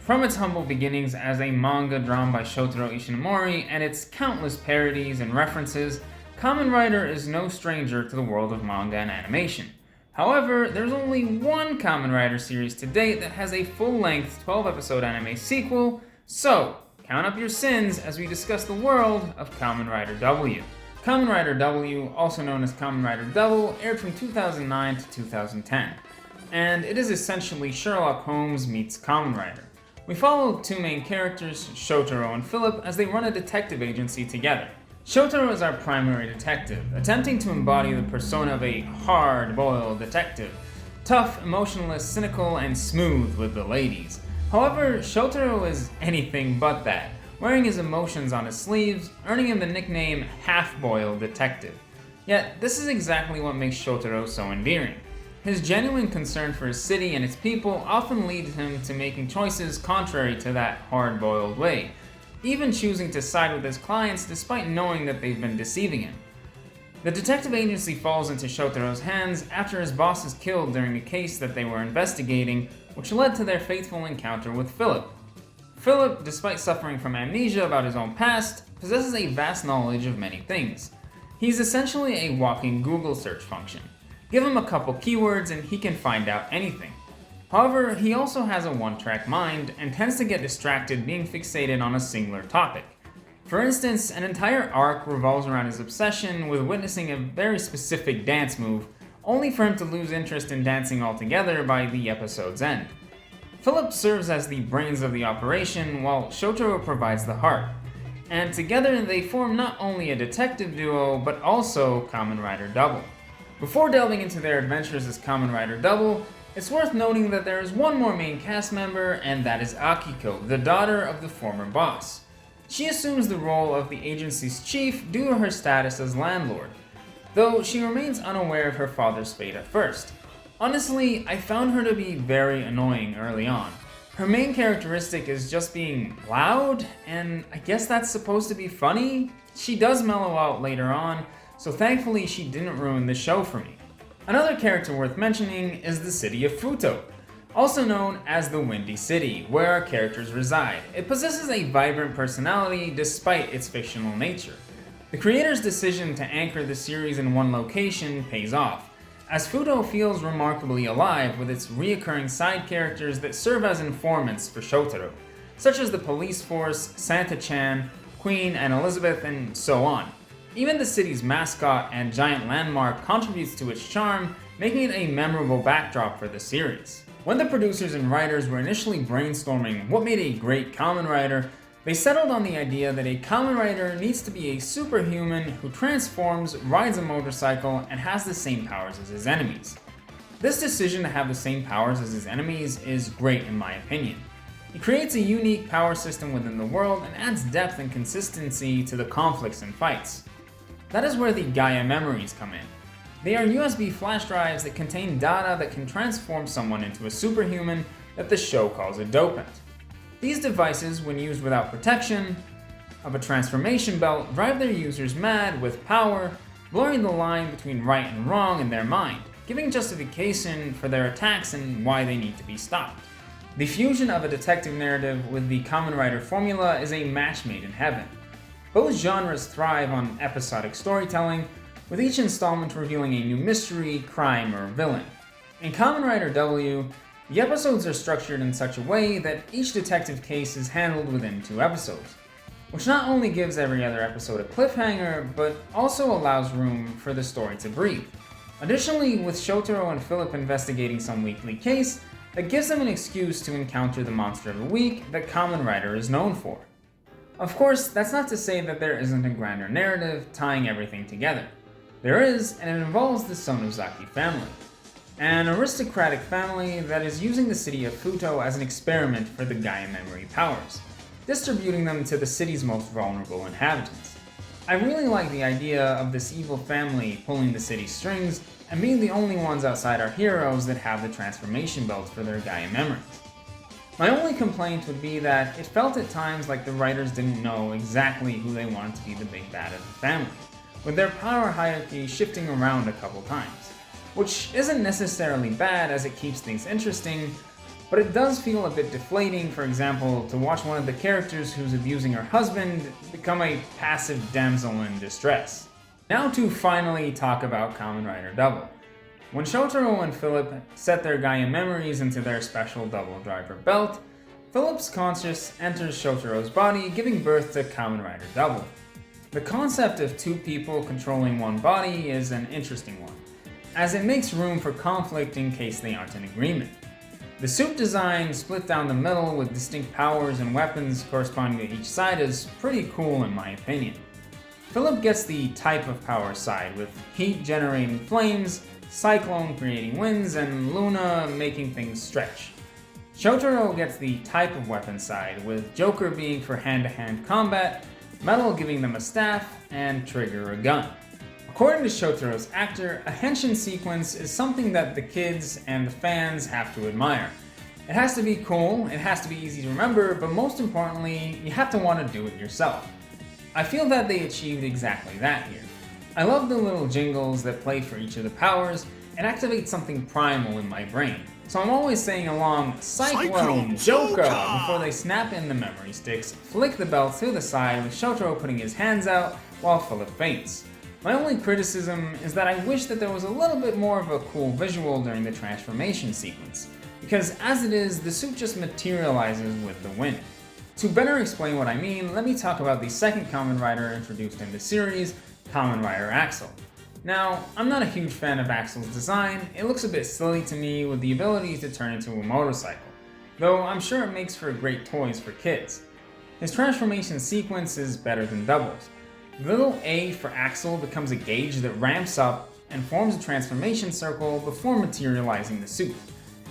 From its humble beginnings as a manga drawn by Shotaro Ishinomori and its countless parodies and references, Kamen Rider is no stranger to the world of manga and animation. However, there's only one Kamen Rider series to date that has a full-length 12-episode anime sequel, so count up your sins as we discuss the world of Kamen Rider W. Kamen Rider W, also known as Kamen Rider Double, aired from 2009 to 2010, and it is essentially Sherlock Holmes meets Kamen Rider. We follow two main characters, Shotaro and Philip, as they run a detective agency together. Shotaro is our primary detective, attempting to embody the persona of a hard-boiled detective. Tough, emotionless, cynical, and smooth with the ladies. However, Shotaro is anything but that, wearing his emotions on his sleeves, earning him the nickname Half-Boiled Detective. Yet, this is exactly what makes Shotaro so endearing. His genuine concern for his city and its people often leads him to making choices contrary to that hard-boiled way, even choosing to side with his clients despite knowing that they've been deceiving him. The detective agency falls into Shotaro's hands after his boss is killed during a case that they were investigating, which led to their fateful encounter with Philip. Philip, despite suffering from amnesia about his own past, possesses a vast knowledge of many things. He's essentially a walking Google search function. Give him a couple keywords and he can find out anything. However, he also has a one-track mind and tends to get distracted being fixated on a singular topic. For instance, an entire arc revolves around his obsession with witnessing a very specific dance move, only for him to lose interest in dancing altogether by the episode's end. Philip serves as the brains of the operation, while Shotaro provides the heart. And together they form not only a detective duo, but also Kamen Rider Double. Before delving into their adventures as Kamen Rider Double, it's worth noting that there is one more main cast member, and that is Akiko, the daughter of the former boss. She assumes the role of the agency's chief due to her status as landlord, though she remains unaware of her father's fate at first. Honestly, I found her to be very annoying early on. Her main characteristic is just being loud, and I guess that's supposed to be funny? She does mellow out later on, so thankfully she didn't ruin the show for me. Another character worth mentioning is the city of Fuuto, also known as the Windy City, where our characters reside. It possesses a vibrant personality despite its fictional nature. The creator's decision to anchor the series in one location pays off, as Fuuto feels remarkably alive with its reoccurring side characters that serve as informants for Shotaro, such as the police force, Santa-chan, Queen, and Elizabeth, and so on. Even the city's mascot and giant landmark contributes to its charm, making it a memorable backdrop for the series. When the producers and writers were initially brainstorming what made a great Kamen Rider, they settled on the idea that a Kamen Rider needs to be a superhuman who transforms, rides a motorcycle, and has the same powers as his enemies. This decision to have the same powers as his enemies is great in my opinion. It creates a unique power system within the world and adds depth and consistency to the conflicts and fights. That is where the Gaia memories come in. They are USB flash drives that contain data that can transform someone into a superhuman that the show calls a dopant. These devices, when used without protection of a transformation belt, drive their users mad with power, blurring the line between right and wrong in their mind, giving justification for their attacks and why they need to be stopped. The fusion of a detective narrative with the Kamen Rider formula is a match made in heaven. Both genres thrive on episodic storytelling, with each installment revealing a new mystery, crime, or villain. In Kamen Rider W, the episodes are structured in such a way that each detective case is handled within 2 episodes, which not only gives every other episode a cliffhanger, but also allows room for the story to breathe. Additionally, with Shotaro and Philip investigating some weekly case, that gives them an excuse to encounter the monster of the week that Kamen Rider is known for. Of course, that's not to say that there isn't a grander narrative tying everything together. There is, and it involves the Sonozaki family, an aristocratic family that is using the city of Fuuto as an experiment for the Gaia memory powers, distributing them to the city's most vulnerable inhabitants. I really like the idea of this evil family pulling the city's strings and being the only ones outside our heroes that have the transformation belts for their Gaia memories. My only complaint would be that it felt at times like the writers didn't know exactly who they wanted to be the big bad of the family, with their power hierarchy shifting around a couple times. Which isn't necessarily bad as it keeps things interesting, but but it does feel a bit deflating, for example, to watch one of the characters who's abusing her husband become a passive damsel in distress. Now to finally talk about Kamen Rider W. When Shotaro and Philip set their Gaia memories into their special double driver belt, Philip's conscious enters Shotaro's body, giving birth to Kamen Rider W. The concept of two people controlling one body is an interesting one, as it makes room for conflict in case they aren't in agreement. The suit design, split down the middle with distinct powers and weapons corresponding to each side, is pretty cool in my opinion. Philip gets the type of power side, with heat generating flames, Cyclone creating winds, and Luna making things stretch. Shotaro gets the type of weapon side, with Joker being for hand-to-hand combat, Metal giving them a staff, and Trigger a gun. According to Shotaro's actor, a henshin sequence is something that the kids and the fans have to admire. It has to be cool, it has to be easy to remember, but most importantly, you have to want to do it yourself. I feel that they achieved exactly that here. I love the little jingles that play for each of the powers and activate something primal in my brain. So I'm always saying along, Cyclone Joker, before they snap in the memory sticks, flick the belt to the side with Shotaro putting his hands out while Philip faints. My only criticism is that I wish that there was a little bit more of a cool visual during the transformation sequence, because as it is, the suit just materializes with the wind. To better explain what I mean, let me talk about the second Kamen Rider introduced in the series, Kamen Rider Axel. Now, I'm not a huge fan of Axel's design. It looks a bit silly to me with the ability to turn into a motorcycle, though I'm sure it makes for great toys for kids. His transformation sequence is better than Double's. The little A for Axel becomes a gauge that ramps up and forms a transformation circle before materializing the suit.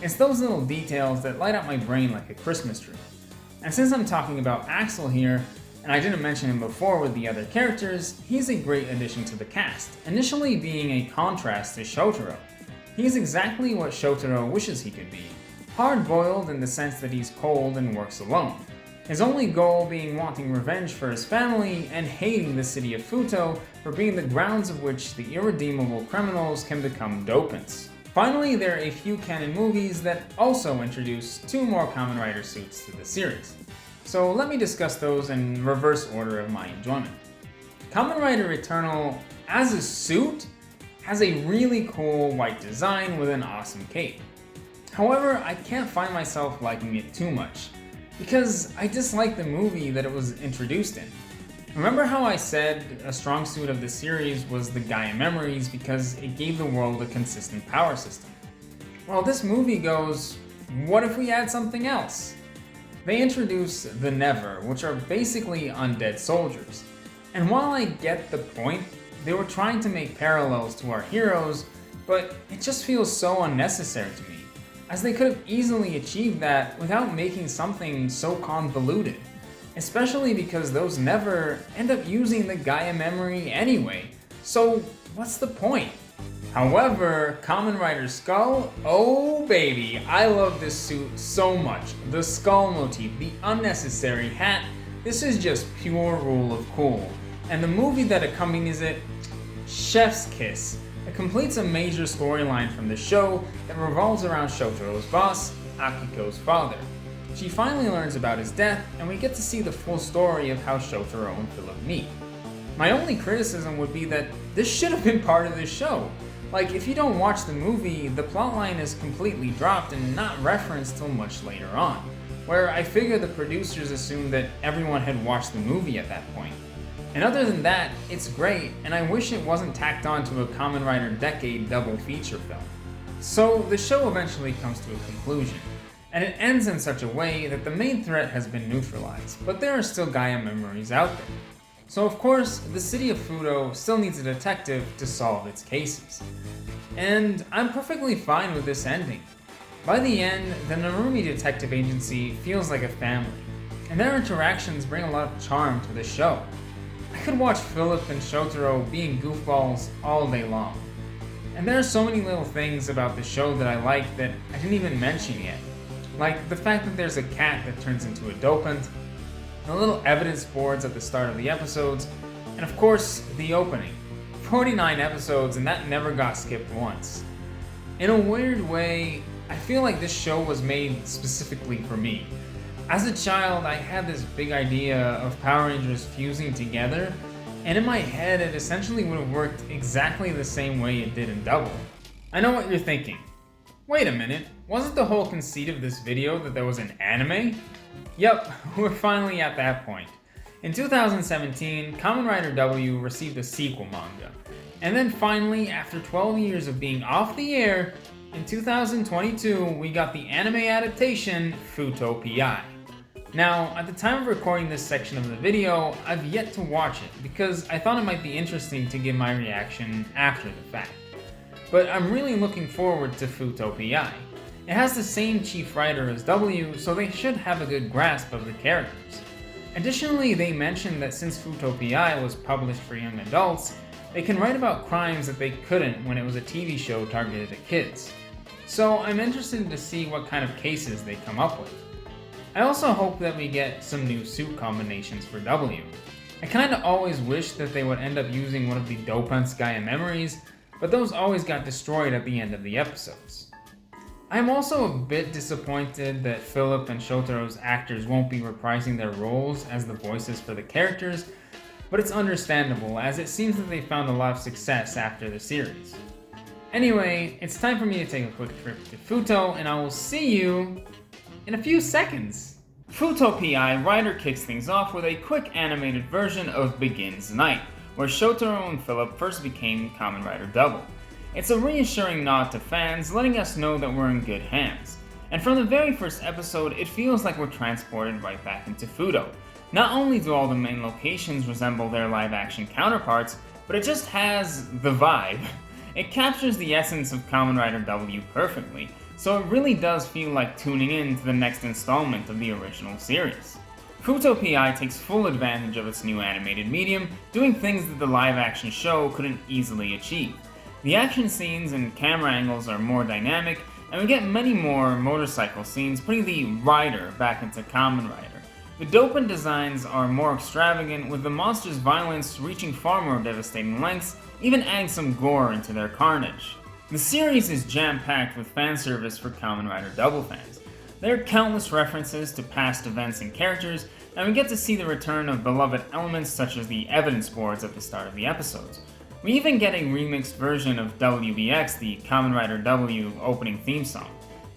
It's those little details that light up my brain like a Christmas tree. And since I'm talking about Axel here, and I didn't mention him before with the other characters, he's a great addition to the cast, initially being a contrast to Shotaro. He's exactly what Shotaro wishes he could be, hard-boiled in the sense that he's cold and works alone. His only goal being wanting revenge for his family and hating the city of Fuuto for being the grounds of which the irredeemable criminals can become dopants. Finally, there are a few canon movies that also introduce two more Kamen Rider suits to the series. So let me discuss those in reverse order of my enjoyment. Kamen Rider Eternal, as a suit, has a really cool white design with an awesome cape. However, I can't find myself liking it too much, because I dislike the movie that it was introduced in. Remember how I said a strong suit of the series was the Gaia Memories because it gave the world a consistent power system? Well, this movie goes, what if we add something else? They introduce the Never, which are basically undead soldiers. And while I get the point, they were trying to make parallels to our heroes, but it just feels so unnecessary to me, as they could have easily achieved that without making something so convoluted. Especially because those Never end up using the Gaia memory anyway, so what's the point? However, Kamen Rider Skull, oh baby, I love this suit so much. The skull motif, the unnecessary hat, this is just pure rule of cool. And the movie that accompanies it, chef's kiss. It completes a major storyline from the show that revolves around Shotaro's boss, Akiko's father. She finally learns about his death, and we get to see the full story of how Shotaro and Philip meet. My only criticism would be that this should have been part of the show. Like, if you don't watch the movie, the plotline is completely dropped and not referenced till much later on, where I figure the producers assumed that everyone had watched the movie at that point. And other than that, it's great, and I wish it wasn't tacked on to a Kamen Rider Decade double feature film. So the show eventually comes to a conclusion, and it ends in such a way that the main threat has been neutralized, but there are still Gaia memories out there. So of course, the city of Fuuto still needs a detective to solve its cases. And I'm perfectly fine with this ending. By the end, the Narumi Detective Agency feels like a family, and their interactions bring a lot of charm to the show. I could watch Philip and Shotaro being goofballs all day long. And there are so many little things about the show that I like that I didn't even mention yet. Like the fact that there's a cat that turns into a dopant, the little evidence boards at the start of the episodes, and of course, the opening. 49 episodes and that never got skipped once. In a weird way, I feel like this show was made specifically for me. As a child, I had this big idea of Power Rangers fusing together, and in my head it essentially would have worked exactly the same way it did in Double. I know what you're thinking. Wait a minute, wasn't the whole conceit of this video that there was an anime? Yep, we're finally at that point. In 2017, Kamen Rider W received a sequel manga. And then finally, after 12 years of being off the air, in 2022, we got the anime adaptation, Fuuto PI. Now, at the time of recording this section of the video, I've yet to watch it because I thought it might be interesting to give my reaction after the fact. But I'm really looking forward to Fuuto PI. It has the same chief writer as W, so they should have a good grasp of the characters. Additionally, they mentioned that since Fuuto PI was published for young adults, they can write about crimes that they couldn't when it was a TV show targeted at kids. So I'm interested to see what kind of cases they come up with. I also hope that we get some new suit combinations for W. I kinda always wish that they would end up using one of the Dopenskaya memories, but those always got destroyed at the end of the episodes. I'm also a bit disappointed that Philip and Shotaro's actors won't be reprising their roles as the voices for the characters, but it's understandable as it seems that they found a lot of success after the series. Anyway, it's time for me to take a quick trip to Fuuto, and I will see you in a few seconds. Fuuto PI Rider kicks things off with a quick animated version of Begins Night, where Shotaro and Philip first became Kamen Rider W. It's a reassuring nod to fans, letting us know that we're in good hands. And from the very first episode, it feels like we're transported right back into Fuuto. Not only do all the main locations resemble their live-action counterparts, but it just has the vibe. It captures the essence of Kamen Rider W perfectly, so it really does feel like tuning in to the next installment of the original series. Fuuto PI takes full advantage of its new animated medium, doing things that the live-action show couldn't easily achieve. The action scenes and camera angles are more dynamic, and we get many more motorcycle scenes, putting the rider back into Kamen Rider. The Dopen designs are more extravagant, with the monsters' violence reaching far more devastating lengths, even adding some gore into their carnage. The series is jam-packed with fan service for Kamen Rider W fans. There are countless references to past events and characters, and we get to see the return of beloved elements such as the evidence boards at the start of the episodes. We even get a remixed version of WBX, the Kamen Rider W opening theme song.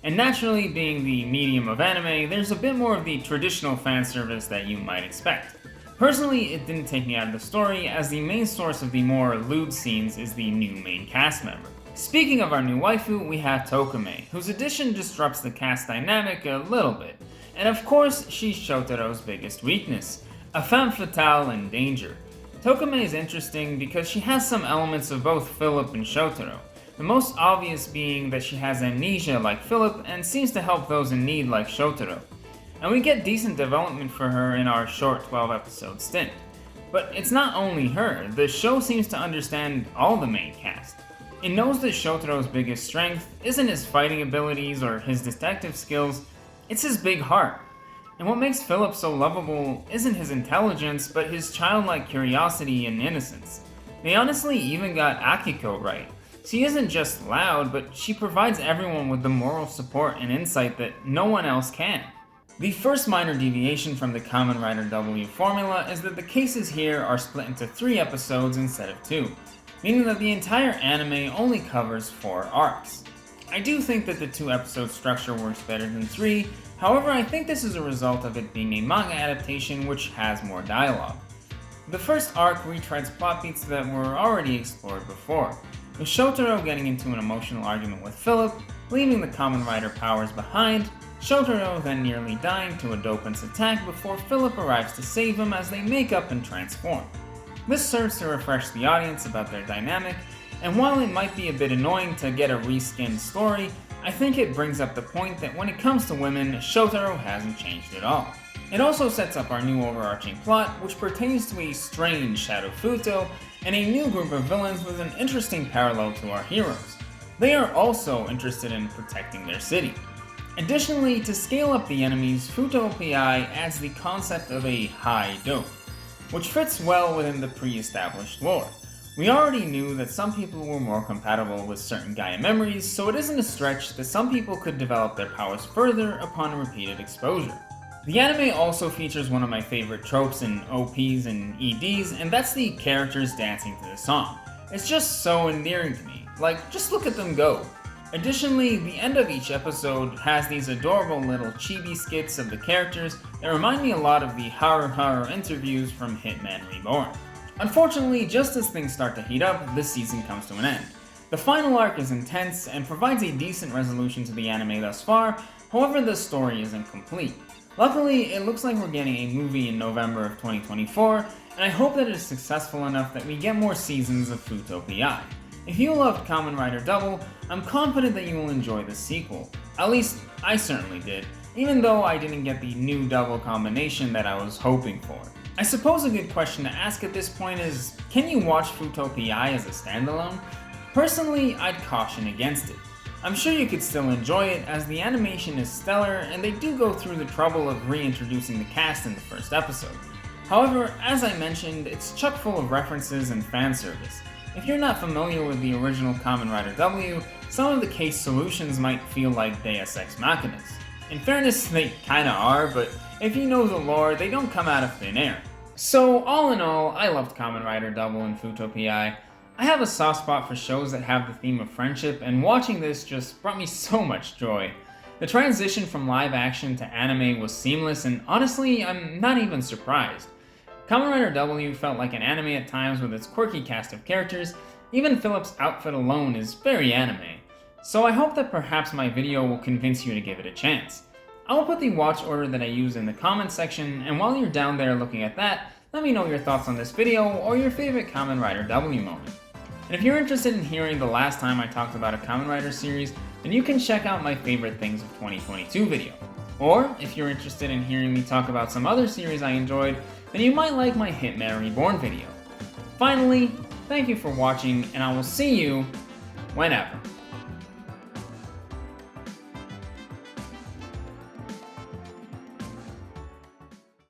And naturally, being the medium of anime, there's a bit more of the traditional fan service that you might expect. Personally, it didn't take me out of the story, as the main source of the more lewd scenes is the new main cast member. Speaking of our new waifu, we have Tokame, whose addition disrupts the cast dynamic a little bit. And of course, she's Shotaro's biggest weakness, a femme fatale in danger. Tokame is interesting because she has some elements of both Philip and Shotaro, the most obvious being that she has amnesia like Philip and seems to help those in need like Shotaro. And we get decent development for her in our short 12-episode stint. But it's not only her, the show seems to understand all the main cast. It knows that Shotaro's biggest strength isn't his fighting abilities or his detective skills, it's his big heart. And what makes Philip so lovable isn't his intelligence, but his childlike curiosity and innocence. They honestly even got Akiko right. She isn't just loud, but she provides everyone with the moral support and insight that no one else can. The first minor deviation from the Kamen Rider W formula is that the cases here are split into 3 episodes instead of 2, meaning that the entire anime only covers 4 arcs. I do think that the 2-episode structure works better than 3, however I think this is a result of it being a manga adaptation which has more dialogue. The first arc retreads plot beats that were already explored before, with Shotaro getting into an emotional argument with Philip, leaving the Kamen Rider powers behind, Shotaro then nearly dying to a Dopen's attack before Philip arrives to save him as they make up and transform. This serves to refresh the audience about their dynamic, and while it might be a bit annoying to get a reskinned story, I think it brings up the point that when it comes to women, Shotaro hasn't changed at all. It also sets up our new overarching plot, which pertains to a strange Shadow Fuuto and a new group of villains with an interesting parallel to our heroes. They are also interested in protecting their city. Additionally, to scale up the enemies, Fuuto PI adds the concept of a high dope, which fits well within the pre-established lore. We already knew that some people were more compatible with certain Gaia memories, so it isn't a stretch that some people could develop their powers further upon repeated exposure. The anime also features one of my favorite tropes in OPs and EDs, and that's the characters dancing to the song. It's just so endearing to me. Like, just look at them go. Additionally, the end of each episode has these adorable little chibi skits of the characters that remind me a lot of the Haru Haru interviews from Hitman Reborn. Unfortunately, just as things start to heat up, this season comes to an end. The final arc is intense and provides a decent resolution to the anime thus far, however the story isn't complete. Luckily, it looks like we're getting a movie in November of 2024, and I hope that it is successful enough that we get more seasons of Fuuto PI. If you loved Kamen Rider W, I'm confident that you will enjoy the sequel. At least, I certainly did, even though I didn't get the new double combination that I was hoping for. I suppose a good question to ask at this point is, can you watch Fuuto PI as a standalone? Personally, I'd caution against it. I'm sure you could still enjoy it as the animation is stellar and they do go through the trouble of reintroducing the cast in the first episode. However, as I mentioned, it's chock full of references and fan service. If you're not familiar with the original Kamen Rider W, some of the case solutions might feel like Deus Ex Machinas. In fairness, they kinda are, but if you know the lore, they don't come out of thin air. So, all in all, I loved Kamen Rider W and Fuuto PI. I have a soft spot for shows that have the theme of friendship, and watching this just brought me so much joy. The transition from live action to anime was seamless, and honestly, I'm not even surprised. Kamen Rider W felt like an anime at times with its quirky cast of characters. Even Philip's outfit alone is very anime. So I hope that perhaps my video will convince you to give it a chance. I will put the watch order that I use in the comments section, and while you're down there looking at that, let me know your thoughts on this video or your favorite Kamen Rider W moment. And if you're interested in hearing the last time I talked about a Kamen Rider series, then you can check out my favorite things of 2022 video. Or, if you're interested in hearing me talk about some other series I enjoyed, then you might like my Hitman Reborn video. Finally, thank you for watching, and I will see you whenever.